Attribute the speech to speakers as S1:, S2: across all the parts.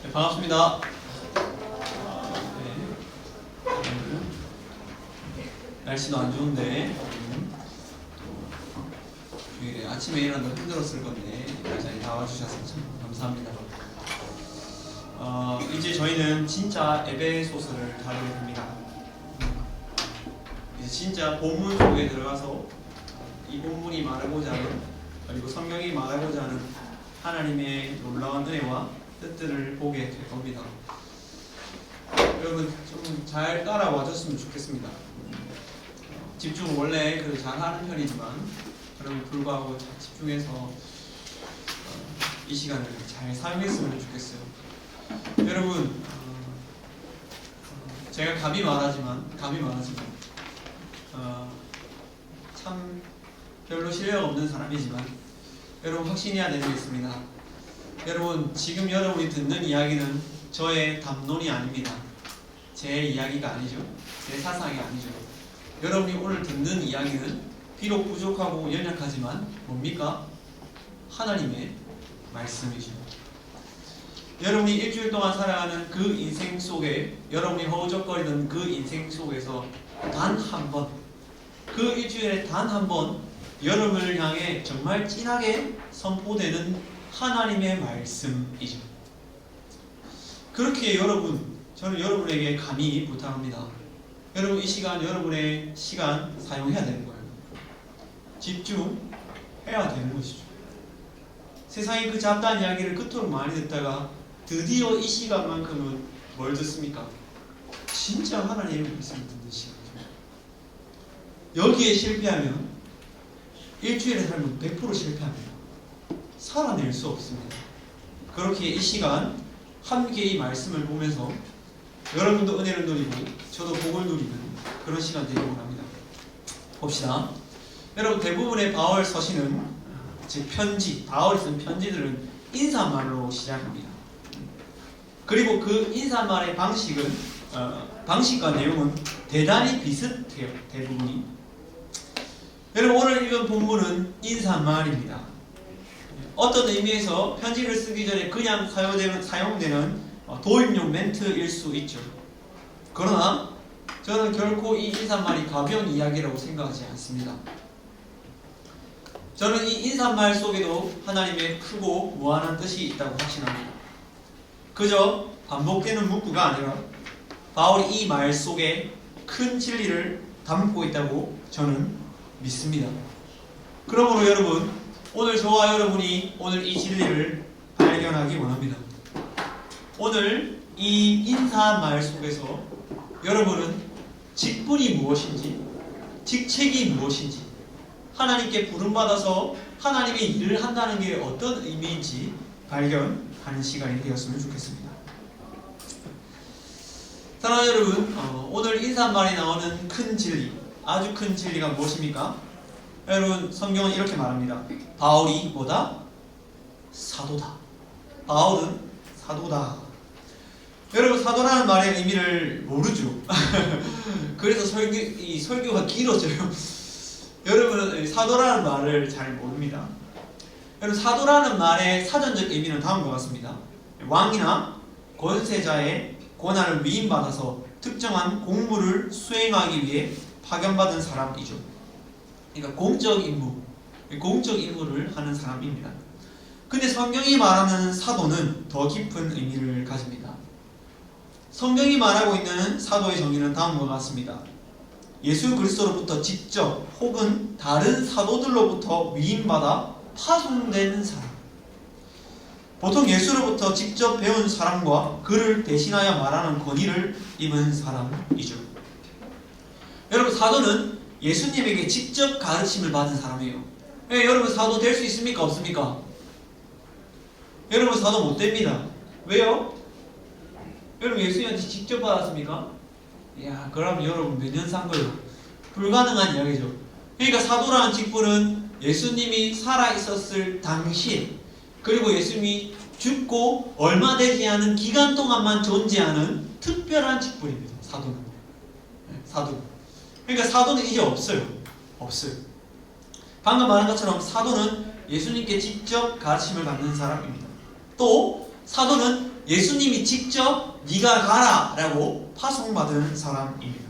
S1: 네, 반갑습니다. 날씨도 안 좋은데 주일에 아침에 일어나도 힘들었을 건데 잘 나와주셔서 참 감사합니다. 이제 저희는 진짜 에베소서를 다루게 됩니다. 이제 진짜 본문 속에 들어가서 이 본문이 말하고자 하는, 그리고 성경이 말하고자 하는 하나님의 놀라운 은혜와 뜻들을 보게 될 겁니다. 여러분 좀 잘 따라와 줬으면 좋겠습니다. 집중을 원래 잘 하는 편이지만 그럼에도 불구하고 잘 집중해서 이 시간을 잘 사용했으면 좋겠어요. 여러분 제가 감히 말하지만 참 별로 실력 없는 사람이지만 여러분 확신해야 되는 게 있습니다. 여러분 지금 여러분이 듣는 이야기는 저의 담론이 아닙니다. 제 이야기가 아니죠. 제 사상이 아니죠. 여러분이 오늘 듣는 이야기는 비록 부족하고 연약하지만 뭡니까? 하나님의 말씀이죠. 여러분이 일주일 동안 살아가는 그 인생 속에, 여러분이 허우적거리던 그 인생 속에서 단 한 번, 그 일주일에 단 한 번 여러분을 향해 정말 진하게 선포되는 하나님의 말씀이죠. 그렇게 저는 여러분에게 감히 부탁합니다. 여러분 이 시간, 여러분의 시간 사용해야 되는 거예요. 집중해야 되는 것이죠. 세상의 그 잡다한 이야기를 그토록 많이 듣다가 드디어 이 시간만큼은 뭘 듣습니까? 진짜 하나님의 말씀을 듣는 시간이죠. 여기에 실패하면 일주일의 삶은 100% 실패합니다. 살아낼 수 없습니다. 그렇게 이 시간 함께 이 말씀을 보면서 여러분도 은혜를 누리고 저도 복을 누리는 그런 시간 되기를 원합니다. 봅시다. 여러분 대부분의 바울 서신은, 즉 편지, 바울이 쓴 편지들은 인사말로 시작합니다. 그리고 그 인사말의 방식과 내용은 대단히 비슷해요. 대부분이. 여러분 오늘 읽은 본문은 인사말입니다. 어떤 의미에서 편지를 쓰기 전에 그냥 사용되는 도입용 멘트일 수 있죠. 그러나 저는 결코 이 인사말이 가벼운 이야기라고 생각하지 않습니다. 저는 이 인사말 속에도 하나님의 크고 무한한 뜻이 있다고 확신합니다. 그저 반복되는 문구가 아니라 바울이 이 말 속에 큰 진리를 담고 있다고 저는 믿습니다. 그러므로 여러분, 오늘 저와 여러분이 오늘 이 진리를 발견하기 원합니다. 오늘 이 인사말 속에서 여러분은 직분이 무엇인지, 직책이 무엇인지, 하나님께 부름받아서 하나님의 일을 한다는 게 어떤 의미인지 발견하는 시간이 되었으면 좋겠습니다. 사랑하는 여러분, 오늘 인사말에 나오는 큰 진리, 아주 큰 진리가 무엇입니까? 여러분 성경은 이렇게 말합니다. 바울이 뭐다? 사도다. 바울은 사도다. 여러분 사도라는 말의 의미를 모르죠. 그래서 설교가 길어져요. 여러분은 사도라는 말을 잘 모릅니다. 여러분 사도라는 말의 사전적 의미는 다음과 같습니다. 왕이나 권세자의 권한을 위임받아서 특정한 공무를 수행하기 위해 파견받은 사람이죠. 그러니까 공적 임무를 하는 사람입니다. 근데 성경이 말하는 사도는 더 깊은 의미를 가집니다. 성경이 말하고 있는 사도의 정의는 다음과 같습니다. 예수 그리스도로부터 직접 혹은 다른 사도들로부터 위임받아 파송된 사람. 보통 예수로부터 직접 배운 사람과 그를 대신하여 말하는 권위를 입은 사람이죠. 여러분 사도는 예수님에게 직접 가르침을 받은 사람이에요. 여러분 사도 될 수 있습니까? 없습니까? 여러분 사도 못 됩니다. 왜요? 여러분 예수님한테 직접 받았습니까? 이야, 그럼 여러분 몇 년 산 거예요? 불가능한 이야기죠. 그러니까 사도라는 직분은 예수님이 살아있었을 당시에, 그리고 예수님이 죽고 얼마 되지 않은 기간 동안만 존재하는 특별한 직분입니다. 사도는. 사도. 그러니까 사도는 이제 없어요. 방금 말한 것처럼 사도는 예수님께 직접 가르침을 받는 사람입니다. 또 사도는 예수님이 직접 네가 가라 라고 파송받은 사람입니다.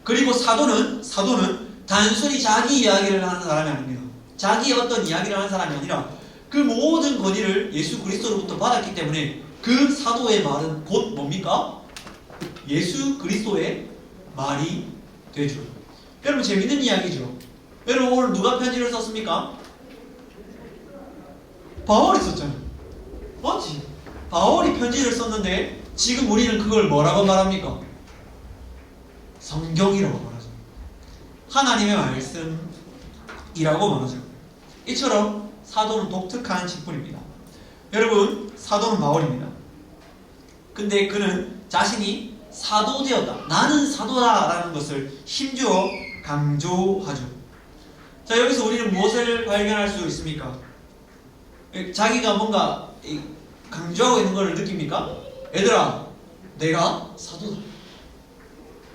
S1: 그리고 사도는 단순히 자기 이야기를 하는 사람이 아닙니다. 자기 어떤 이야기를 하는 사람이 아니라 그 모든 권위를 예수 그리스도로부터 받았기 때문에 그 사도의 말은 곧 뭡니까? 예수 그리스도의 말이 되죠. 여러분 재밌는 이야기죠. 여러분 오늘 누가 편지를 썼습니까? 바울이 썼잖아요. 맞지? 바울이 편지를 썼는데 지금 우리는 그걸 뭐라고 말합니까? 성경이라고 말하죠. 하나님의 말씀이라고 말하죠. 이처럼 사도는 독특한 직분입니다. 여러분 사도는 바울입니다. 근데 그는 자신이 사도되었다. 나는 사도다라는 것을 힘주어 강조하죠. 자, 여기서 우리는 무엇을 발견할 수 있습니까? 자기가 뭔가 강조하고 있는 걸 느낍니까? 얘들아, 내가 사도다.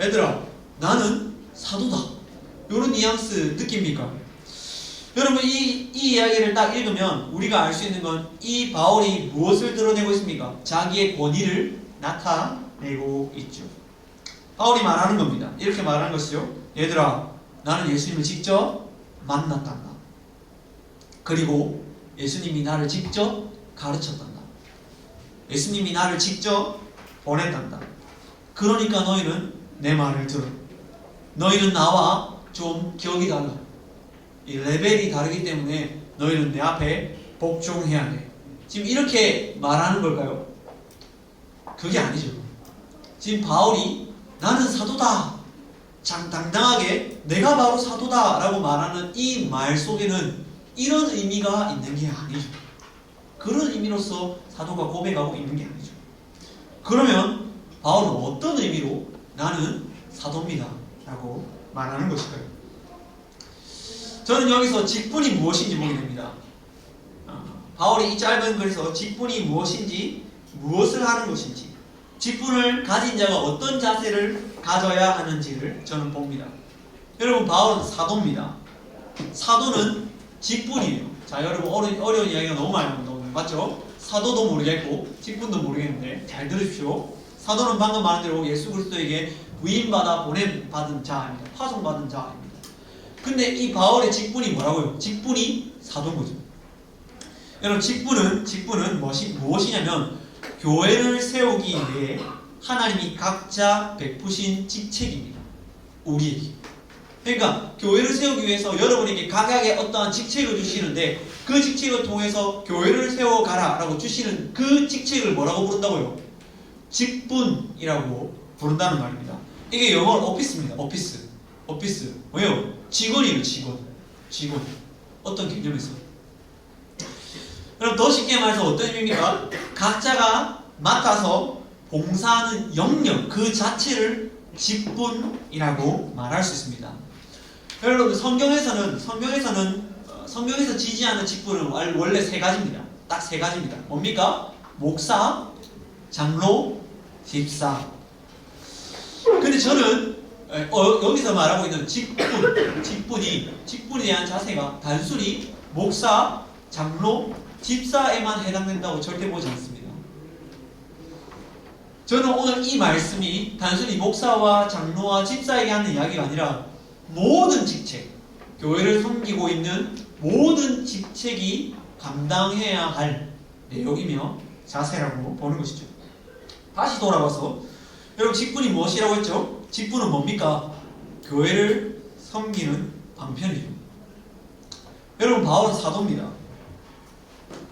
S1: 얘들아, 나는 사도다. 이런 뉘앙스 느낍니까? 여러분 이 이야기를 딱 읽으면 우리가 알 수 있는 건 이 바울이 무엇을 드러내고 있습니까? 자기의 권위를 나타내고 있죠. 바울이 말하는 겁니다. 이렇게 말하는 것이요. 얘들아, 나는 예수님을 직접 만났단다. 그리고 예수님이 나를 직접 가르쳤단다. 예수님이 나를 직접 보냈단다. 그러니까 너희는 내 말을 들어. 너희는 나와 좀 격이 달라. 이 레벨이 다르기 때문에 너희는 내 앞에 복종해야 돼. 지금 이렇게 말하는 걸까요? 그게 아니죠. 지금 바울이 나는 사도다. 당당하게 내가 바로 사도다 라고 말하는 이 말 속에는 이런 의미가 있는 게 아니죠. 그런 의미로서 사도가 고백하고 있는 게 아니죠. 그러면 바울은 어떤 의미로 나는 사도입니다 라고 말하는 것일까요? 저는 여기서 직분이 무엇인지 보게 됩니다. 바울이 이 짧은 글에서 직분이 무엇인지, 무엇을 하는 것인지, 직분을 가진 자가 어떤 자세를 가져야 하는지를 저는 봅니다. 여러분 바울은 사도입니다. 사도는 직분이에요. 자, 여러분 어려운 이야기가 너무 많이 나옵니다. 맞죠? 사도도 모르겠고 직분도 모르겠는데 잘 들으십시오. 사도는 방금 말한 대로 예수 그리스도에게 부임받아 보냄받은 자입니다. 파송받은 자입니다. 근데 이 바울의 직분이 뭐라고요? 직분이 사도인 거죠. 여러분 직분은 무엇이냐면 교회를 세우기 위해 하나님이 각자 베푸신 직책입니다. 우리에게. 그러니까 교회를 세우기 위해서 여러분에게 각각의 어떠한 직책을 주시는데 그 직책을 통해서 교회를 세워가라 라고 주시는 그 직책을 뭐라고 부른다고요? 직분이라고 부른다는 말입니다. 이게 영어로 오피스입니다. 오피스. 왜요? 직원이에요. 직원. 어떤 개념에서? 그럼 더 쉽게 말해서 어떤 의미입니까? 각자가 맡아서 봉사하는 영역 그 자체를 직분이라고 말할 수 있습니다. 여러분 성경에서 지지하는 직분은 원래 세 가지입니다. 딱 세 가지입니다. 뭡니까? 목사, 장로, 집사. 근데 저는 여기서 말하고 있는 직분에 대한 자세가 단순히 목사, 장로, 집사에만 해당된다고 절대 보지 않습니다. 저는 오늘 이 말씀이 단순히 목사와 장로와 집사에게 하는 이야기가 아니라 모든 직책, 교회를 섬기고 있는 모든 직책이 감당해야 할 내용이며 자세라고 보는 것이죠. 다시 돌아와서 여러분 직분이 무엇이라고 했죠? 직분은 뭡니까? 교회를 섬기는 방편이죠. 여러분 바울은 사도입니다.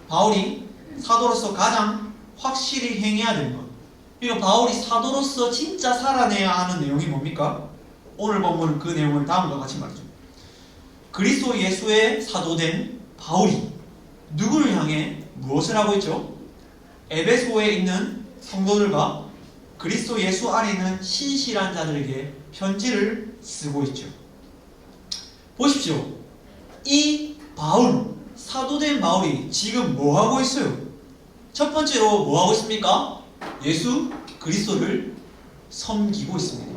S1: 바울이 사도로서 가장 확실히 행해야 되는 것. 그러니까 바울이 사도로서 진짜 살아내야 하는 내용이 뭡니까? 오늘 본문은 그 내용을 다음과 같이 말이죠. 그리스도 예수의 사도된 바울이 누구를 향해 무엇을 하고 있죠? 에베소에 있는 성도들과 그리스도 예수 안에 있는 신실한 자들에게 편지를 쓰고 있죠. 보십시오. 이 바울, 사도된 바울이 지금 뭐 하고 있어요? 첫 번째로 뭐 하고 있습니까? 예수 그리스도를 섬기고 있습니다.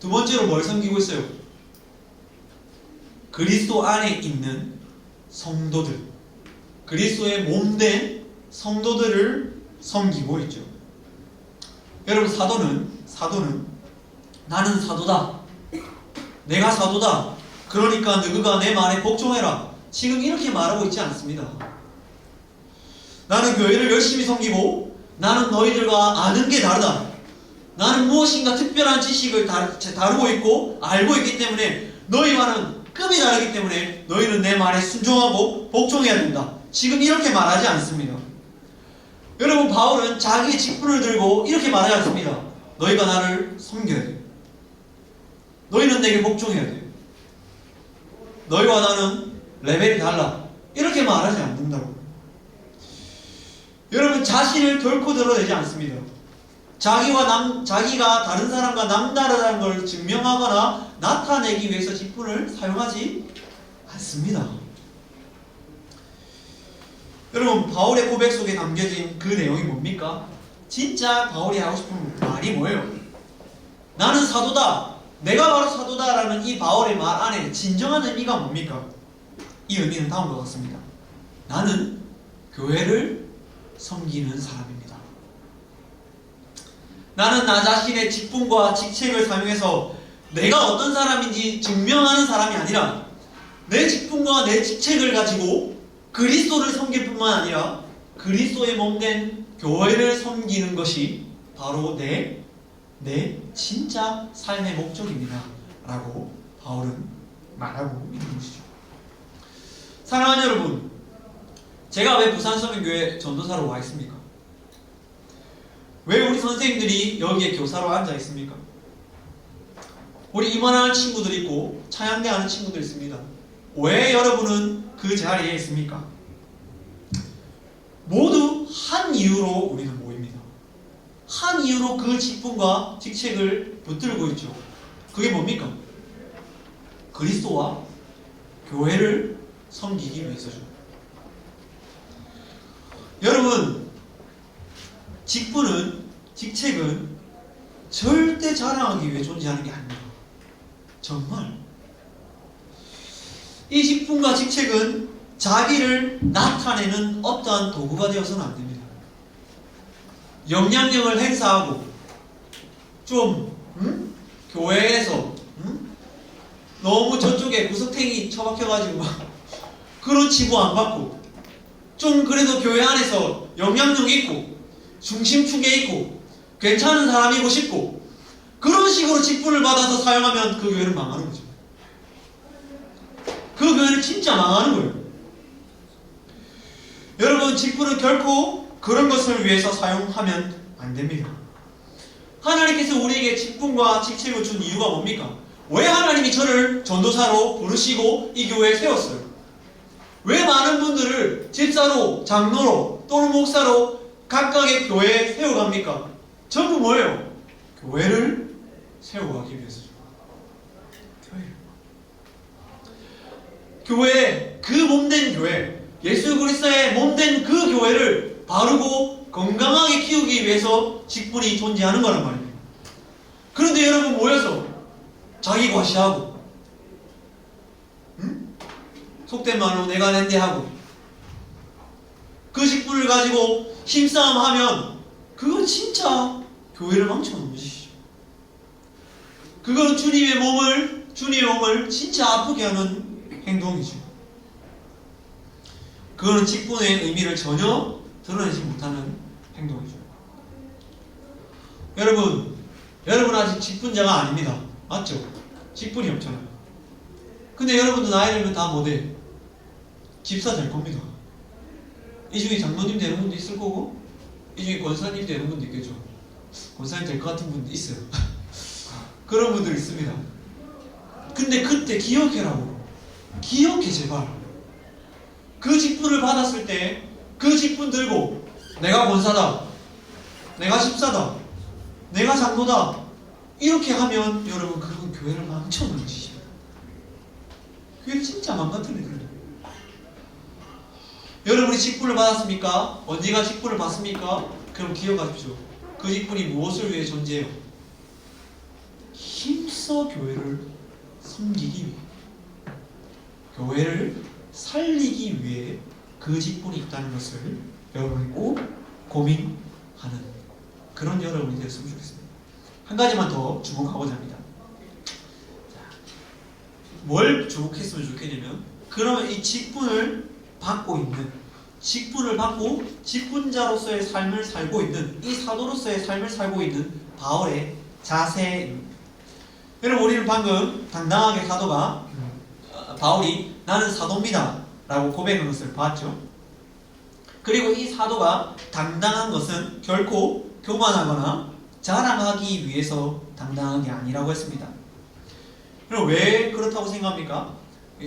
S1: 두 번째로 뭘 섬기고 있어요? 그리스도 안에 있는 성도들, 그리스도의 몸된 성도들을 섬기고 있죠. 여러분, 사도는 나는 사도다, 내가 사도다, 그러니까 너희가 내 말에 복종해라, 지금 이렇게 말하고 있지 않습니다. 나는 교회를 열심히 섬기고 나는 너희들과 아는 게 다르다, 나는 무엇인가 특별한 지식을 다루고 있고 알고 있기 때문에 너희와는 급이 다르기 때문에 너희는 내 말에 순종하고 복종해야 된다, 지금 이렇게 말하지 않습니다. 여러분, 바울은 자기의 직분을 들고 이렇게 말하지 않습니다. 너희가 나를 섬겨야 돼, 너희는 내게 복종해야 돼, 너희와 나는 레벨이 달라, 이렇게 말하지 않는다고. 여러분, 자신을 결코 드러내지 않습니다. 자기가 다른 사람과 남다르다는 걸 증명하거나 나타내기 위해서 직분을 사용하지 않습니다. 여러분, 바울의 고백 속에 담겨진 그 내용이 뭡니까? 진짜 바울이 하고 싶은 말이 뭐예요? 나는 사도다, 내가 바로 사도다라는 이 바울의 말 안에 진정한 의미가 뭡니까? 이 의미는 다음과 같습니다. 나는 교회를 섬기는 사람입니다. 나는 나 자신의 직분과 직책을 사용해서 내가 어떤 사람인지 증명하는 사람이 아니라 내 직분과 내 직책을 가지고 그리스도를 섬길 뿐만 아니라 그리스도의 몸된 교회를 섬기는 것이 바로 내 진짜 삶의 목적입니다 라고 바울은 말하고 있는 것이죠. 사랑하는 여러분, 제가 왜 부산서민교회 전도사로 와 있습니까? 왜 우리 선생님들이 여기에 교사로 앉아 있습니까? 우리 임원하는 친구들 있고 찬양대 하는 친구들 있습니다. 왜 여러분은 그 자리에 있습니까? 모두 한 이유로 우리는 모입니다. 한 이유로 그 직분과 직책을 붙들고 있죠. 그게 뭡니까? 그리스도와 교회를 섬기기 위해서죠. 여러분, 직분은, 직책은 절대 자랑하기 위해 존재하는 게 아닙니다. 정말 이 직분과 직책은 자기를 나타내는 어떠한 도구가 되어서는 안 됩니다. 영향력을 행사하고 교회에서 너무 저쪽에 구석탱이 처박혀가지고 그런 치부 안 받고 좀 그래도 교회 안에서 영향력 있고 중심축에 있고 괜찮은 사람이고 싶고 그런 식으로 직분을 받아서 사용하면 그 교회는 망하는 거죠. 그 교회는 진짜 망하는 거예요. 여러분, 직분은 결코 그런 것을 위해서 사용하면 안 됩니다. 하나님께서 우리에게 직분과 직책을 준 이유가 뭡니까? 왜 하나님이 저를 전도사로 부르시고 이 교회에 세웠어요? 왜 많은 분들을 집사로, 장로로 또는 목사로 각각의 교회에 세워갑니까? 전부 뭐예요? 교회를 세워가기 위해서죠. 교회, 그 몸된 교회, 예수 그리스도의 몸된 그 교회를 바르고 건강하게 키우기 위해서 직분이 존재하는 거란 말이에요. 그런데 여러분 모여서 자기 과시하고 속된 말로 내가 낸데 하고 그 직분을 가지고 힘싸움하면 그건 진짜 교회를 망쳐놓는 짓이죠. 그건 주님의 몸을 진짜 아프게 하는 행동이죠. 그거는 직분의 의미를 전혀 드러내지 못하는 행동이죠. 여러분 아직 직분자가 아닙니다. 맞죠? 직분이 없잖아요. 근데 여러분도 나이 들면 다 뭐돼? 집사 될 겁니다. 이 중에 장로님 되는 분도 있을 거고 이 중에 권사님 되는 분도 있겠죠. 권사님 될 것 같은 분도 있어요. 그런 분들 있습니다. 근데 그때 기억해라고. 기억해 제발. 그 직분을 받았을 때 그 직분 들고 내가 권사다, 내가 집사다, 내가 장로다 이렇게 하면 여러분 그건 교회를 망쳐놓는 짓입니다. 교회 진짜 망가뜨리는 거예요. 여러분이 직분을 받았습니까? 언제가 직분을 받습니까? 그럼 기억하십시오. 그 직분이 무엇을 위해 존재해요? 힘써 교회를 섬기기 위해, 교회를 살리기 위해 그 직분이 있다는 것을 여러분이 꼭 고민하는 그런 여러분이 되었으면 좋겠습니다. 한 가지만 더 주목하고자 합니다. 뭘 주목했으면 좋겠냐면, 그러면 이 직분을 받고 직분자로서의 삶을 살고 있는, 이 사도로서의 삶을 살고 있는 바울의 자세입니다. 여러분, 우리는 방금 당당하게 사도가 바울이 나는 사도입니다 라고 고백한 것을 봤죠. 그리고 이 사도가 당당한 것은 결코 교만하거나 자랑하기 위해서 당당한 게 아니라고 했습니다. 그럼 왜 그렇다고 생각합니까?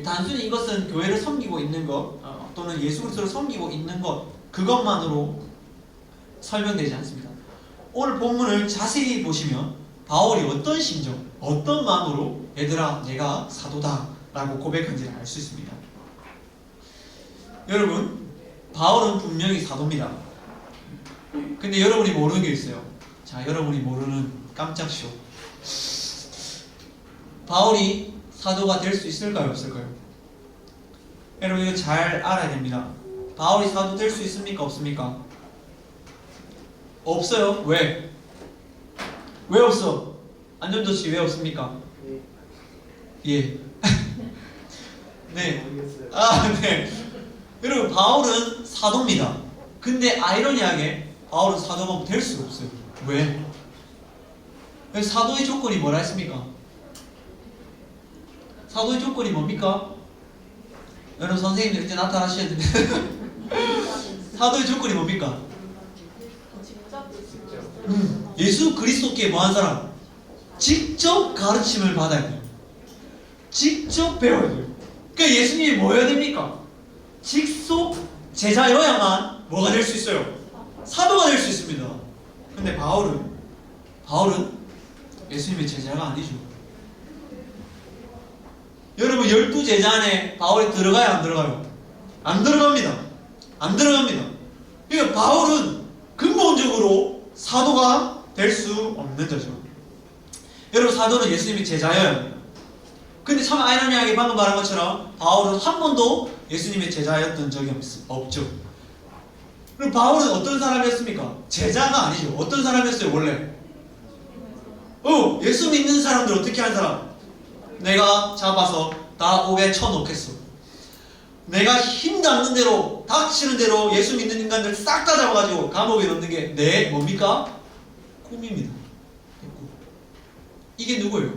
S1: 단순히 이것은 교회를 섬기고 있는 것, 또는 예수 그리스도를 섬기고 있는 것, 그것만으로 설명되지 않습니다. 오늘 본문을 자세히 보시면 바울이 어떤 심정, 어떤 마음으로 얘들아 내가 사도다 라고 고백한지를 알 수 있습니다. 여러분, 바울은 분명히 사도입니다. 근데 여러분이 모르는 게 있어요. 자, 여러분이 모르는 깜짝 쇼. 바울이 사도가 될 수 있을까요? 없을까요? 여러분, 이거 잘 알아야 됩니다. 바울이 사도 될 수 있습니까? 없습니까? 없어요. 왜? 왜 없어? 안전조치 왜 없습니까? 예. 네. 네. 여러분, 바울은 사도입니다. 근데 아이러니하게 바울은 사도가 될 수가 없어요. 왜? 사도의 조건이 뭐라 했습니까? 사도의 조건이 뭡니까? 여러분, 선생님들 이제 나타나셔야 됩니다. 사도의 조건이 뭡니까? 예수 그리스도께 뭐한 사람? 직접 가르침을 받아야 돼요. 직접 배워야 돼요. 그러니까 예수님이 뭐여야 됩니까? 직속 제자여야만 뭐가 될 수 있어요? 사도가 될 수 있습니다. 근데 바울은 예수님의 제자가 아니죠. 여러분, 12제자 안에 바울이 들어가요? 안 들어가요? 안 들어갑니다. 안 들어갑니다. 그러니까 바울은 근본적으로 사도가 될 수 없는 거죠. 여러분, 사도는 예수님의 제자여야 합니다. 근데 참 아이러니하게 방금 말한 것처럼 바울은 한 번도 예수님의 제자였던 적이 없죠. 그럼 바울은 어떤 사람이었습니까? 제자가 아니죠. 어떤 사람이었어요 원래? 예수 믿는 사람들 어떻게 한 사람? 내가 잡아서 다 옥에 쳐놓겠어. 내가 힘 닿는 대로, 닥치는 대로 예수 믿는 인간들 싹 다 잡아가지고 감옥에 넣는 게 내 뭡니까? 꿈입니다. 이게 누구예요?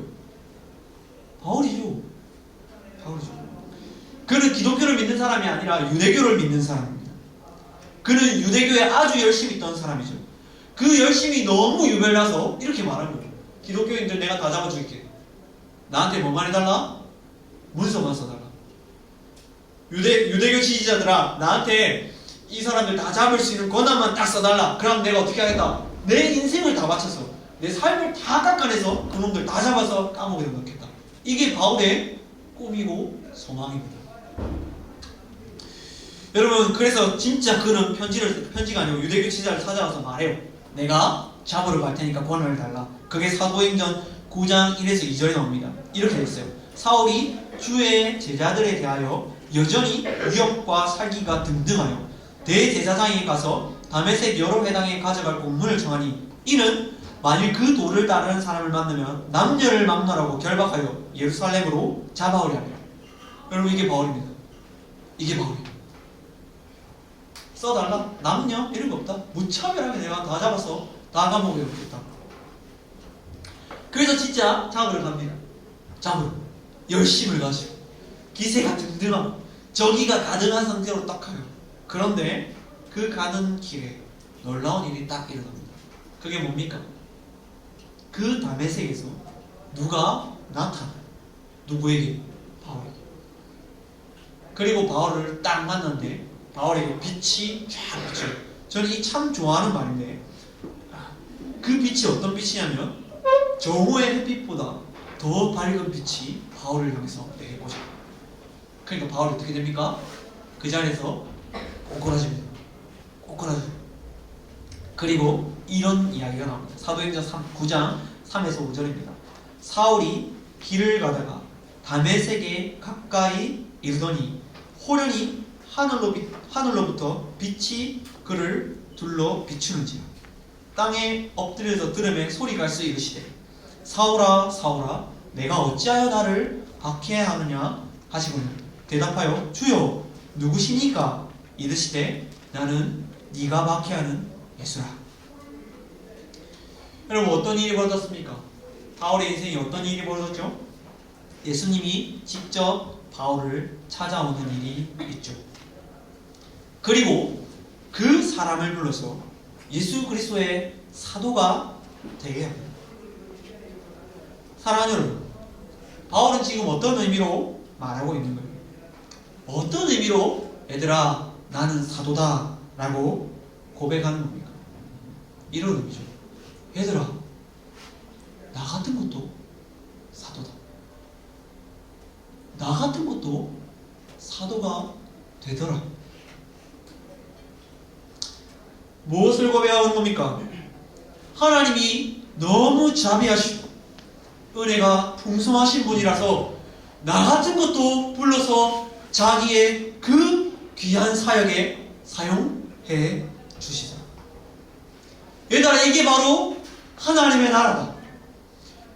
S1: 바울이죠. 그는 기독교를 믿는 사람이 아니라 유대교를 믿는 사람입니다. 그는 유대교에 아주 열심히 있던 사람이죠. 그 열심이 너무 유별나서 이렇게 말한 거예요. 기독교인들 내가 다 잡아줄게. 나한테 뭐만 해달라? 문서만 써달라. 유대교 지지자들아, 나한테 이 사람들 다 잡을 수 있는 권한만 딱 써달라. 그럼 내가 어떻게 하겠다? 내 인생을 다 바쳐서, 내 삶을 다 깎아내서 그놈들 다 잡아서 감옥에 넣겠다. 이게 바울의 꿈이고 소망입니다. 여러분, 그래서 진짜 그는 편지가 아니고 유대교 지지자를 찾아가서 말해요. 내가 잡으러 갈 테니까 권한을 달라. 그게 사도행전 9장 1에서 2절에 나옵니다. 이렇게 됐어요. 사울이 주의 제자들에 대하여 여전히 위협과 살기가 등등하여 대제사장에게 가서 다메섹 여러 회당에 가져갈 공문을 청하니, 이는 만일 그 도를 따르는 사람을 만나면 남녀를 막론하고 결박하여 예루살렘으로 잡아오려 합니다. 여러분, 이게 바울입니다. 이게 바울이에요. 써달라? 남녀? 이런 거 없다. 무차별하게 내가 다 잡아서 다 감옥에 넣겠다. 그래서 진짜 잡으러 갑니다. 잡으러. 열심을 가지고 기세가 등등하고 저기가 가증한 상태로 딱 가요. 그런데 그 가는 길에 놀라운 일이 딱 일어납니다. 그게 뭡니까? 그 다메섹에서 누가 나타나요. 누구에게? 바울에게. 그리고 바울을 딱 만났는데 바울에게 빛이 쫙 비쳐요. 저는 이 참 좋아하는 말인데, 그 빛이 어떤 빛이냐면 정오의 햇빛보다 더 밝은 빛이 바울을 향해서 내게 보셔요. 그러니까 바울이 어떻게 됩니까? 그 자리에서 꼬꾸라집니다. 꼬꾸라져요. 그리고 이런 이야기가 나옵니다. 사도행전 9장 3에서 5절입니다. 사울이 길을 가다가 다메섹에 가까이 이르더니 호련히 하늘로부터 빛이 그를 둘러 비추는지라. 땅에 엎드려서 들음에 소리가 있어 이르시되 사울아 사울아 내가 어찌하여 나를 박해하느냐 하시거늘 대답하여 주여 누구시니까 이르시되 나는 네가 박해하는 예수라. 여러분 어떤 일이 벌어졌습니까? 바울의 인생에 어떤 일이 벌어졌죠? 예수님이 직접 바울을 찾아오는 일이 있죠. 그리고 그 사람을 불러서 예수 그리스도의 사도가 되게 합니다. 사랑하는 여러분, 바울은 지금 어떤 의미로 말하고 있는 거예요? 어떤 의미로 얘들아 나는 사도다 라고 고백하는 겁니까? 이런 의미죠. 얘들아 나 같은 것도 사도다. 나 같은 것도 사도가 되더라. 무엇을 고백하는 겁니까? 하나님이 너무 자비하시고 은혜가 풍성하신 분이라서 나 같은 것도 불러서 자기의 그 귀한 사역에 사용해 주시다. 얘들아 이게 바로 하나님의 나라다.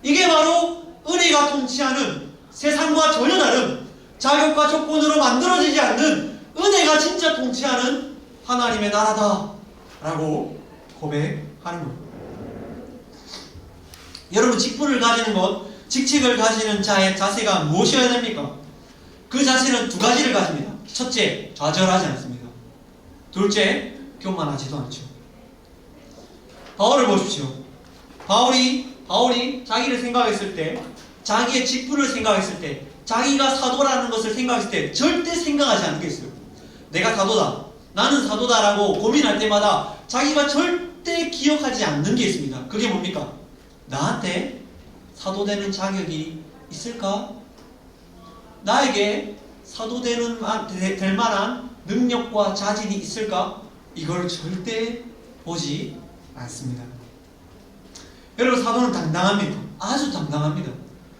S1: 이게 바로 은혜가 통치하는 세상과 전혀 다른 자격과 조건으로 만들어지지 않는 은혜가 진짜 통치하는 하나님의 나라다 라고 고백하는 겁니다. 여러분 직분을 가지는 것, 직책을 가지는 자의 자세가 무엇이어야 됩니까? 그 자세는 두 가지를 가집니다. 첫째, 좌절하지 않습니다. 둘째, 교만하지도 않죠. 바울을 보십시오. 바울이 자기를 생각했을 때, 자기의 직분을 생각했을 때, 자기가 사도라는 것을 생각했을 때 절대 생각하지 않는 게 있어요. 내가 사도다, 나는 사도다라고 고민할 때마다 자기가 절대 기억하지 않는 게 있습니다. 그게 뭡니까? 나한테 사도되는 자격이 있을까? 나에게 사도될 만한 능력과 자질이 있을까? 이걸 절대 보지 않습니다. 여러분 사도는 당당합니다. 아주 당당합니다.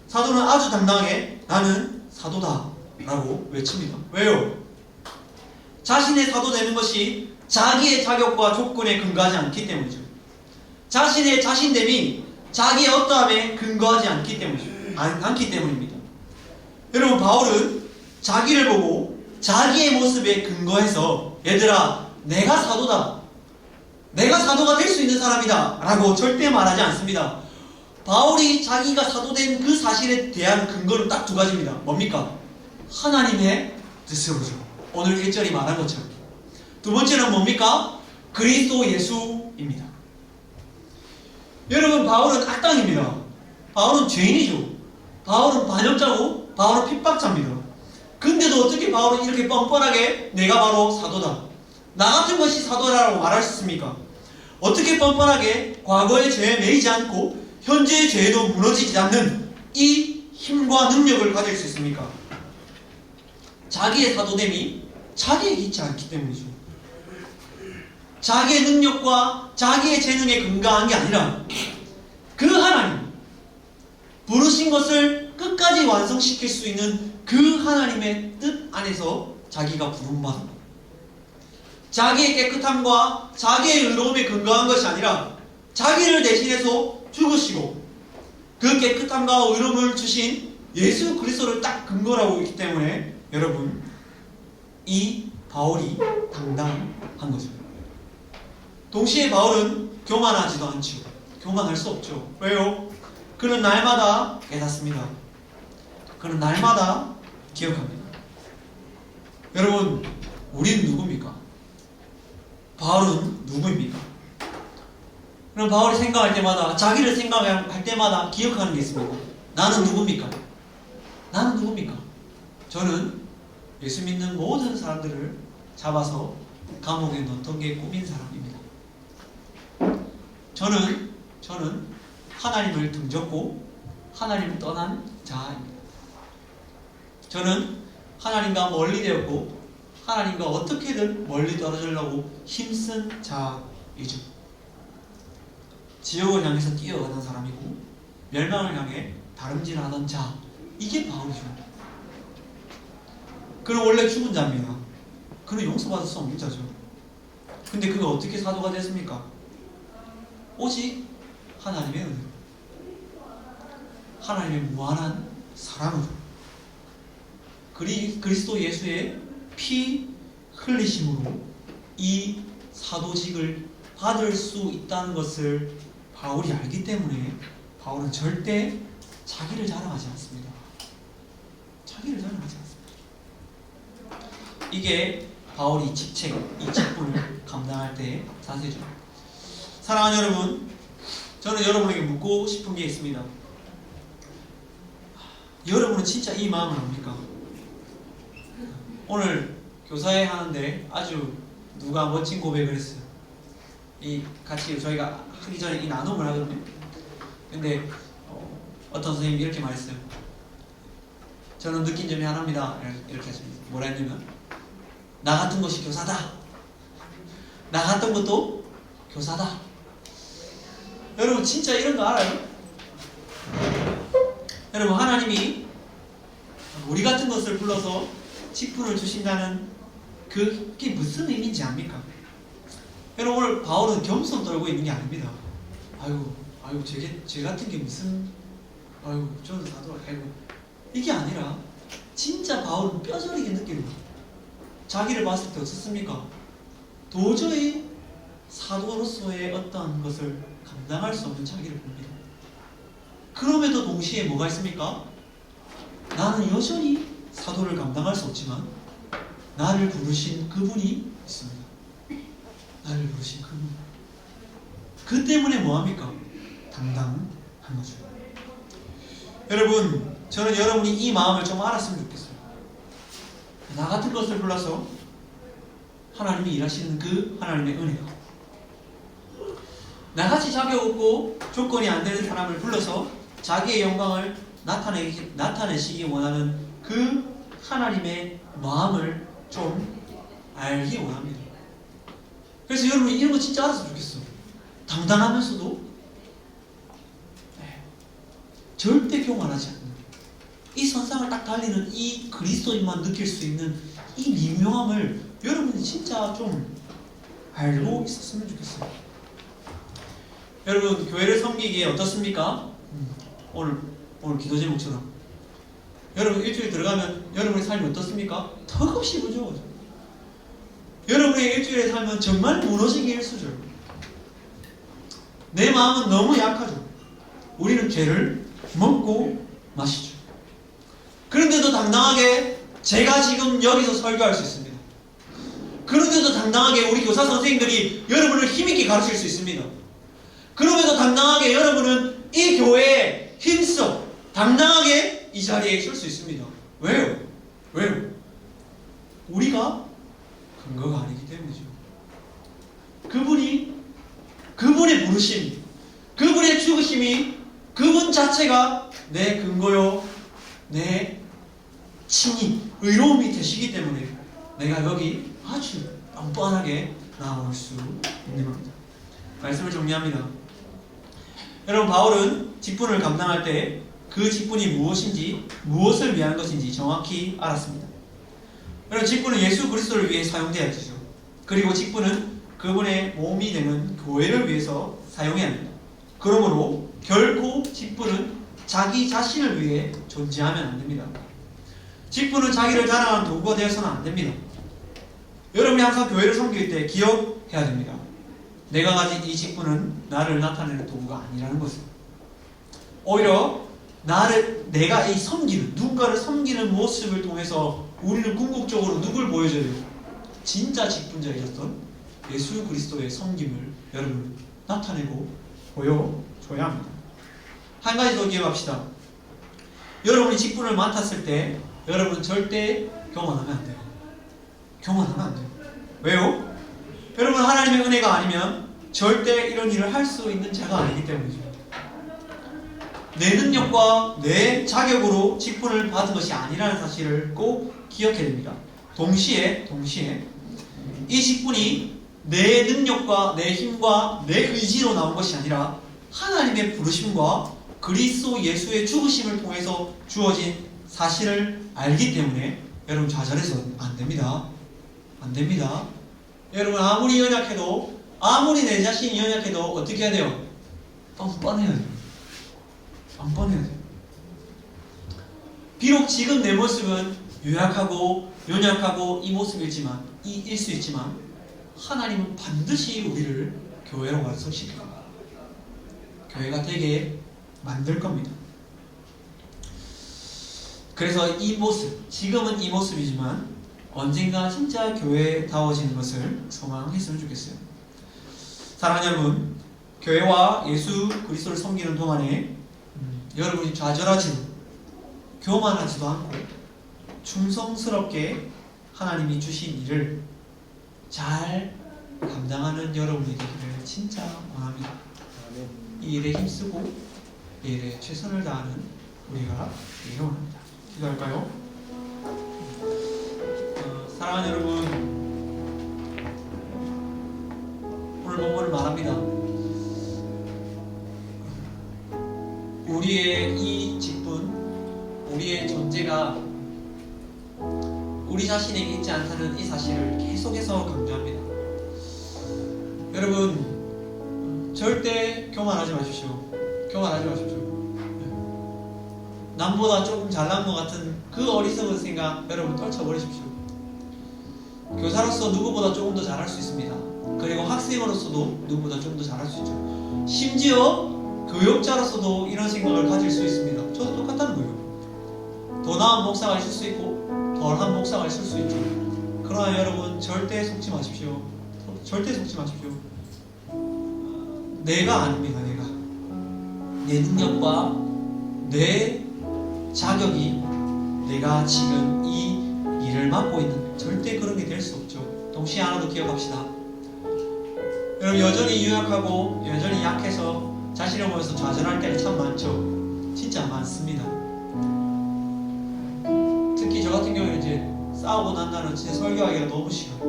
S1: 사도는 아주 당당하게 나는 사도다 라고 외칩니다. 왜요? 자신의 사도되는 것이 자기의 자격과 조건에 근거하지 않기 때문이죠. 자신의 자신됨이 자기의 어떠함에 근거하지 않기 때문입니다. 여러분 바울은 자기를 보고 자기의 모습에 근거해서 얘들아 내가 사도다, 내가 사도가 될 수 있는 사람이다 라고 절대 말하지 않습니다. 바울이 자기가 사도된 그 사실에 대한 근거는 딱 두 가지입니다. 뭡니까? 하나님의 뜻으로죠. 오늘 1절이 말한 것처럼. 두 번째는 뭡니까? 그리스도 예수입니다. 여러분 바울은 악당입니다. 바울은 죄인이죠. 바울은 반역자고 바울은 핍박자입니다. 근데도 어떻게 바울은 이렇게 뻔뻔하게 내가 바로 사도다, 나 같은 것이 사도라고 말할 수 있습니까? 어떻게 뻔뻔하게 과거의 죄에 매이지 않고 현재의 죄에도 무너지지 않는 이 힘과 능력을 가질 수 있습니까? 자기의 사도됨이 자기에게 있지 않기 때문이죠. 자기의 능력과 자기의 재능에 근거한 게 아니라 그 하나님, 부르신 것을 끝까지 완성시킬 수 있는 그 하나님의 뜻 안에서 자기가 부름받은, 자기의 깨끗함과 자기의 의로움에 근거한 것이 아니라 자기를 대신해서 죽으시고 그 깨끗함과 의로움을 주신 예수 그리스도를 딱 근거로 하고 있기 때문에 여러분 이 바울이 당당한 거죠. 동시에 바울은 교만하지도 않죠. 교만할 수 없죠. 왜요? 그는 날마다 깨닫습니다. 그는 날마다 기억합니다. 여러분 우리는 누굽니까? 바울은 누구입니까? 그럼 바울이 생각할 때마다, 자기를 생각할 때마다 기억하는 게 있습니다. 나는 누굽니까? 나는 누굽니까? 저는 예수 믿는 모든 사람들을 잡아서 감옥에 넣던 게 꿈인 사람입니다. 저는 하나님을 등졌고 하나님을 떠난 자입니다. 저는 하나님과 멀리 되었고 하나님과 어떻게든 멀리 떨어지려고 힘쓴 자이죠. 지옥을 향해서 뛰어가는 사람이고 멸망을 향해 다름질하던 자, 이게 바울이죠. 그는 원래 죽은 자입니다. 그는 용서받을 수 없는 자죠. 근데 그가 어떻게 사도가 됐습니까? 오직 하나님의 은혜로, 하나님의 무한한 사랑으로, 그리스도 예수의 피 흘리심으로 이 사도직을 받을 수 있다는 것을 바울이 알기 때문에 바울은 절대 자기를 자랑하지 않습니다. 자기를 자랑하지 않습니다. 이게 바울이 직책, 이 직분을 감당할 때의 자세죠. 사랑하는 여러분, 저는 여러분에게 묻고 싶은 게 있습니다. 여러분은 진짜 이 마음을 압니까? 오늘 교사회 하는데 아주 누가 멋진 고백을 했어요. 이 같이 저희가 하기 전에 이 나눔을 하거든요. 근데 어떤 선생님이 이렇게 말했어요. 저는 느낀 점이 하나입니다. 이렇게 하십니다. 뭐라 했냐면, 나 같은 것이 교사다. 나 같은 것도 교사다. 여러분 진짜 이런 거 알아요? 여러분, 하나님이 우리 같은 것을 불러서 직분을 주신다는 그게 무슨 의미인지 압니까? 여러분, 오늘 바울은 겸손 떨고 있는 게 아닙니다. 아유, 제 같은 게 무슨, 저는 사도라, 이게 아니라 진짜 바울은 뼈저리게 느낍니다. 자기를 봤을 때 어떻습니까? 도저히 사도로서의 어떤 것을 감당할 수 없는 자기를 봅니다. 그럼에도 동시에 뭐가 있습니까? 나는 여전히 사도를 감당할 수 없지만 나를 부르신 그분이 있습니다. 나를 부르신 그분. 그 때문에 뭐합니까? 당당한 거죠. 여러분, 저는 여러분이 이 마음을 좀 알았으면 좋겠어요. 나 같은 것을 불러서 하나님이 일하시는 그 하나님의 은혜가, 나같이 자격 없고 조건이 안 되는 사람을 불러서 자기의 영광을 나타내시기 원하는 그 하나님의 마음을 좀 알기 원합니다. 그래서 여러분이 이런 거 진짜 알았으면 좋겠어. 당당하면서도 절대 교만하지 않는, 이 선상을 딱 달리는 이 그리스도인만 느낄 수 있는 이 미묘함을 여러분이 진짜 좀 알고 있었으면 좋겠어요. 여러분, 교회를 섬기기에 어떻습니까? 오늘 기도 제목처럼 여러분 일주일 들어가면 여러분의 삶이 어떻습니까? 턱없이 부족하죠. 여러분의 일주일의 삶은 정말 무너지기 일쑤죠. 내 마음은 너무 약하죠. 우리는 죄를 먹고 마시죠. 그런데도 당당하게 제가 지금 여기서 설교할 수 있습니다. 그런데도 당당하게 우리 교사 선생님들이 여러분을 힘있게 가르칠 수 있습니다. 그럼에도 당당하게 여러분은 이 교회에 힘써 당당하게 이 자리에 설 수 있습니다. 왜요? 우리가 근거가 아니기 때문이죠. 그분의 부르심, 그분의 죽으심이, 그분 자체가 내 근거요, 내 칭의, 의로움이 되시기 때문에 내가 여기 아주 뻔뻔하게 나올 수 있는 겁니다. 말씀을 정리합니다. 여러분, 바울은 직분을 감당할 때 그 직분이 무엇인지, 무엇을 위한 것인지 정확히 알았습니다. 여러분, 직분은 예수 그리스도를 위해 사용되어야죠. 그리고 직분은 그분의 몸이 되는 교회를 위해서 사용해야 합니다. 그러므로 결코 직분은 자기 자신을 위해 존재하면 안 됩니다. 직분은 자기를 자랑하는 도구가 되어서는 안 됩니다. 여러분이 항상 교회를 섬길 때 기억해야 됩니다. 내가 가진 이 직분은 나를 나타내는 도구가 아니라는 것을. 오히려 내가 이 섬기는, 누군가를 섬기는 모습을 통해서 우리는 궁극적으로 누굴 보여줘야 돼요? 진짜 직분자이셨던 예수 그리스도의 섬김을 여러분 나타내고 보여줘야 합니다. 한 가지 더 기억합시다. 여러분이 직분을 맡았을 때 여러분은 절대 교만하면 안 돼요. 교만하면 안 돼요. 왜요? 여러분, 하나님의 은혜가 아니면 절대 이런 일을 할 수 있는 자가 아니기 때문이죠. 내 능력과 내 자격으로 직분을 받은 것이 아니라는 사실을 꼭 기억해야 됩니다. 동시에 이 직분이 내 능력과 내 힘과 내 의지로 나온 것이 아니라 하나님의 부르심과 그리스도 예수의 죽으심을 통해서 주어진 사실을 알기 때문에 여러분 좌절해서는 안 됩니다. 안 됩니다. 여러분 아무리 연약해도, 아무리 내 자신이 연약해도 어떻게 해야 돼요? 뻔뻔해야 돼요. 뻔뻔해야 돼요. 비록 지금 내 모습은 유약하고 연약하고 이 모습이지만, 일 수 있지만 하나님은 반드시 우리를 교회로 완성시킬 겁니다. 교회가 되게 만들 겁니다. 그래서 이 모습, 지금은 이 모습이지만 언젠가 진짜 교회다워지는 것을 소망했으면 좋겠어요. 사랑하는 여러분, 교회와 예수 그리스도를 섬기는 동안에 여러분이 좌절하지도 교만하지도 않고 충성스럽게 하나님이 주신 일을 잘 감당하는 여러분이 되기를 진짜 원합니다. 이 일에 힘쓰고 이 일에 최선을 다하는 우리가 되기를 원합니다. 기도할까요? 사랑하는 여러분, 오늘 본문을 말합니다. 우리의 이 직분, 우리의 존재가 우리 자신에게 있지 않다는 이 사실을 계속해서 강조합니다. 여러분, 절대 교만하지 마십시오. 교만하지 마십시오. 남보다 조금 잘난 것 같은 그 어리석은 생각 여러분 떨쳐버리십시오. 교사로서 누구보다 조금 더 잘할 수 있습니다. 그리고 학생으로서도 누구보다 조금 더 잘할 수 있죠. 심지어 교육자로서도 이런 생각을 가질 수 있습니다. 저도 똑같다는 거예요. 더 나은 목사가 있을 수 있고 덜한 목사가 있을 수 있죠. 그러나 여러분 절대 속지 마십시오. 절대 속지 마십시오. 내가 아닙니다. 내 능력과 내 자격이 내가 지금 이 일을 맡고 있는, 절대 그런 게 될 수 없죠. 동시에 하나도 기억합시다. 여러분 여전히 유약하고 여전히 약해서 자신을 보면서 좌절할 때가 참 많죠. 진짜 많습니다. 특히 저 같은 경우에 이제 싸우고 난 날은 진짜 설교하기가 너무 싫어요.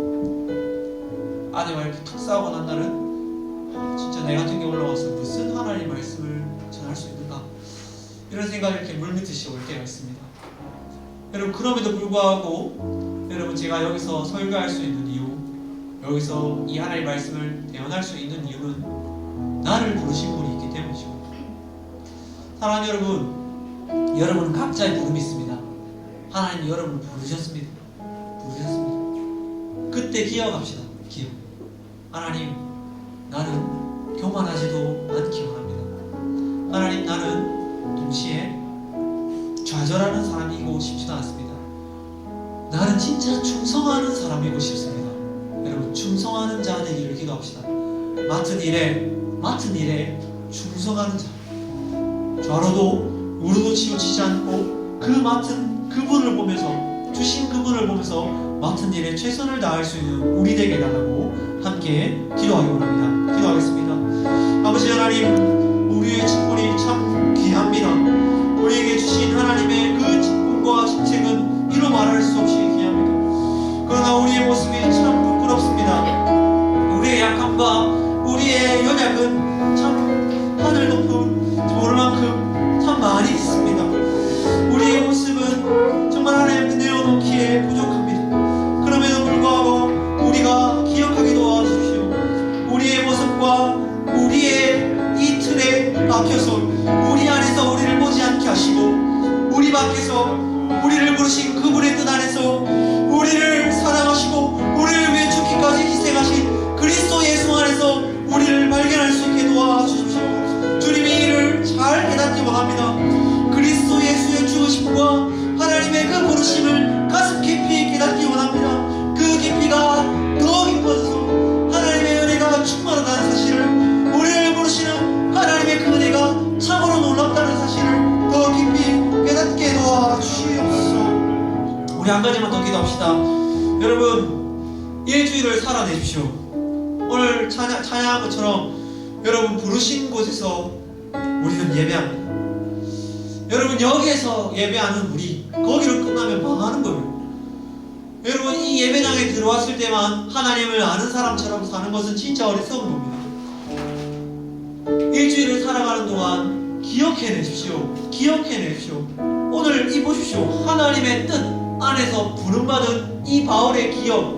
S1: 아내와 이렇게 툭 싸우고 난 날은 진짜 내 같은 경우 올라와서 무슨 하나님 말씀을 전할 수 있는가, 이런 생각이 이렇게 물밀듯이 올 때가 있습니다. 여러분 그럼에도 불구하고 여러분 제가 여기서 설교할 수 있는 이유, 여기서 이 하나님의 말씀을 대언할 수 있는 이유는 나를 부르신 분이 있기 때문이죠. 사랑하는 여러분, 여러분은 각자의 부름이 있습니다. 하나님이 여러분을 부르셨습니다. 그때 기억합시다. 기억. 하나님, 나는 교만하지도 않기 원합니다. 하나님, 나는 동시에 좌절하는 사람이고 싶지도 않습니다. 나는 진짜 충성하는 사람이고 싶습니다. 여러분, 충성하는 자 되기를 기도합시다. 맡은 일에 충성하는 자. 좌로도 우로도 치우치지 않고 그 맡은 그분을 보면서, 주신 그분을 보면서 맡은 일에 최선을 다할 수 있는 우리 되게 해달라고 함께 기도하기 원합니다. 기도하겠습니다. 아버지 하나님, 우리의 직분이 참 귀합니다. 우리에게 주신 하나님의 그 직분과 직책은 이루 말할 수 없이 귀합니다. 그러나 우리의 모습이 참 부끄럽습니다. 우리의 약함과 우리의 연약은 참 하늘 높은 돌만큼 참 많이 있습니다. 우리의 모습은 정말 하나님께 내어놓기에 부족합니다. 그럼에도 불구하고 우리가 기억하게 도와주십시오. 우리의 모습과 우리의 이 틀에 막혀서 우리 안에서 우리를 보지 않게 하시고, 우리 밖에서 우리를 부르신 그분의 뜻 안에서 우리를 사랑하시고 우리를 위해 죽기까지 희생하신 그리스도 예수 안에서 우리를 발견할 수 있게 도와주십시오. 주님이 이를 잘 깨닫기 원합니다. 그리스도 예수의 죽으심과 하나님의 그 부르심을 가슴 깊이 깨닫기 원합니다. 그 깊이가 더 깊어져서 하나님의 은혜가 충만하다는 사실을, 우리를 부르시는 하나님의 그 은혜가 참으로 놀랍다는 사실을 더 깊이 깨닫게 도와주시옵소서. 우리 한 가지만 더 기도합시다. 여러분, 일주일을 살아내십시오. 오늘 찬양한 것처럼 여러분 부르신 곳에서 우리는 예배합니다. 여러분 여기에서 예배하는 우리, 거기로 끝나면 망하는 거예요. 여러분 이 예배당에 들어왔을 때만 하나님을 아는 사람처럼 사는 것은 진짜 어리석은 겁니다. 일주일을 살아가는 동안 기억해내십시오. 오늘 이 보십시오. 하나님의 뜻 안에서 부름받은 이 바울의 기억.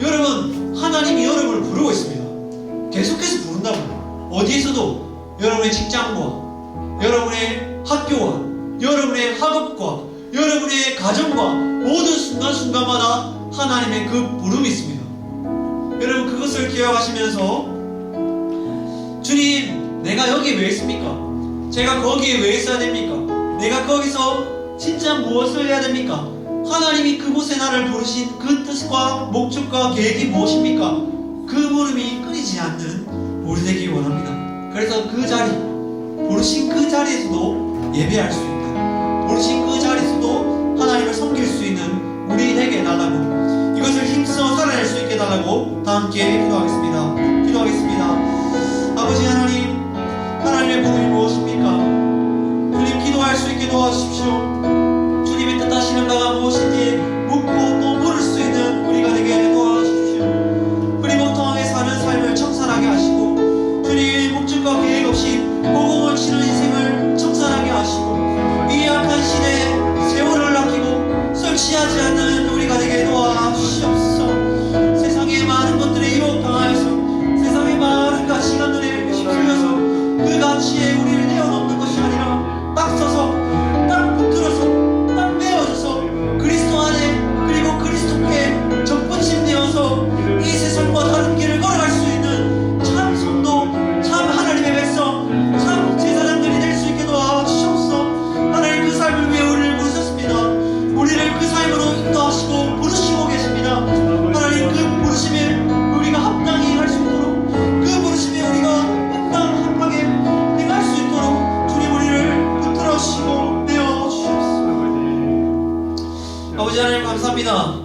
S1: 여러분 하나님이 여러분을 부르고 있습니다. 계속해서 부른다고요. 어디에서도 여러분의 직장과 여러분의 학교와 여러분의 학업과 여러분의 가정과 모든 순간순간마다 하나님의 그 부름이 있습니다. 여러분 그것을 기억하시면서 주님 내가 여기에 왜 있습니까? 제가 거기에 왜 있어야 됩니까? 내가 거기서 진짜 무엇을 해야 됩니까? 하나님이 그곳에 나를 부르신 그 뜻과 목적과 계획이 무엇입니까? 그 부름이 끊이지 않는 우리 되기 원합니다. 그래서 그 자리, 부르신 그 자리에서도 예배할 수 있는, 부르신 그 자리에서도 하나님을 섬길 수 있는 우리 되게 해달라고, 이것을 힘써 살아낼 수 있게 해달라고 다 함께 기도하겠습니다. 기도하겠습니다. 아버지 하나님, 하나님의 부름이 무엇입니까? 주님 기도할 수 있게 도와주십시오. 주님의 뜻하시는 바가 무엇인지 묻고 또 물을 수 있는 우리가 되게 도와주십시오. 흐리멍텅하게 사는 삶을 청산하게 하시고 주님 목적과 계획 없이 호공을 치는 인생을 청산하게 하시고 이 약한 시대에 세월을 아끼고 설치하지 않는 우리가 되게 도와주시옵소서. 세상의 많은 것들에 유혹당하여서 세상의 많은 가치관들에 휩쓸려서 그 가치에 우리를 내어놓는 것이 아니라 딱 서서 딱 붙들어서 딱 메어져서 그리스도 안에 그리고 그리스도께 접붙임되어서 이 세상과 다른 길을 걸어갈 수 있는 참 성도, 참 하나님의 백성, 참 제사장들이 될 수 있게 도와주시옵소서. 하나님 그 삶을 위해 우리를 부르셨습니다. 우리를 그 삶으로 인도하시고 부르시고 계십니다. 하나님 그 부르심에 우리가 합당히 할 수 있도록 그 부르심에 우리가 합당하게 행할 수 있도록 주님 우리를 붙들어주시고 내어주시옵소서. 아버지 하나님 감사합니다.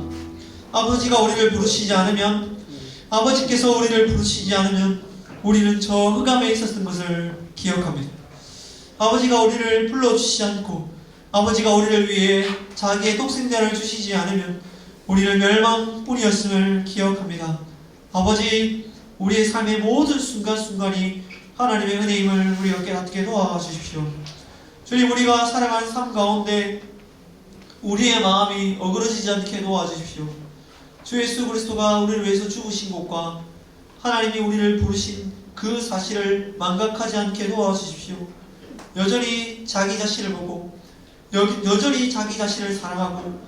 S1: 아버지가 우리를 부르시지 않으면, 아버지께서 우리를 부르시지 않으면 우리는 저 흑암에 있었던 것을 기억합니다. 아버지가 우리를 불러주시지 않고 아버지가 우리를 위해 자기의 독생자를 주시지 않으면 우리는 멸망뿐이었음을 기억합니다. 아버지, 우리의 삶의 모든 순간순간이 하나님의 은혜임을 우리가 깨닫게 도와주십시오. 주님, 우리가 살아가는 삶 가운데 우리의 마음이 어그러지지 않게 도와주십시오. 주 예수 그리스도가 우리를 위해서 죽으신 것과 하나님이 우리를 부르신 그 사실을 망각하지 않게 도와주십시오. 여전히 자기 자신을 보고 여전히 자기 자신을 사랑하고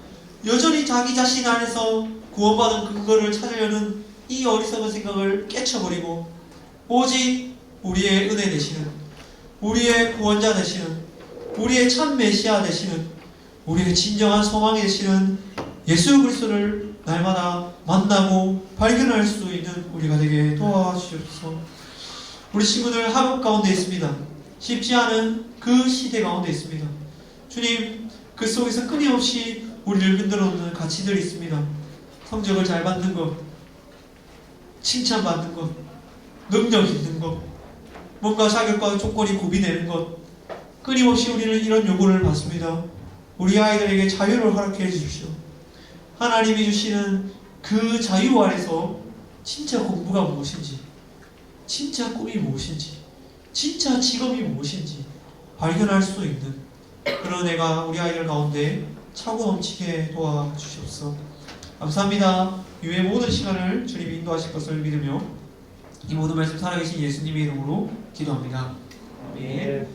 S1: 여전히 자기 자신 안에서 구원받은 근거를 찾으려는 이 어리석은 생각을 깨쳐버리고 오직 우리의 은혜 되시는, 우리의 구원자 되시는, 우리의 참 메시아 되시는, 우리의 진정한 소망이 되시는 예수 그리스도를 날마다 만나고 발견할 수 있는 우리가 되게 도와주시옵소서. 우리 친구들 학업 가운데 있습니다. 쉽지 않은 그 시대 가운데 있습니다. 주님, 그 속에서 끊임없이 우리를 흔들어놓는 가치들이 있습니다. 성적을 잘 받는 것, 칭찬받는 것, 능력 있는 것, 뭔가 자격과 조건이 구비되는 것, 끊임없이 우리는 이런 요구를 받습니다. 우리 아이들에게 자유를 허락해 주십시오. 하나님이 주시는 그 자유 안에서 진짜 공부가 무엇인지, 진짜 꿈이 무엇인지, 진짜 직업이 무엇인지 발견할 수 있는 그런 애가 우리 아이들 가운데 차고 넘치게 도와주시옵소서. 감사합니다. 이후의 모든 시간을 주님이 인도하실 것을 믿으며 이 모든 말씀 살아계신 예수님의 이름으로 기도합니다. 아멘.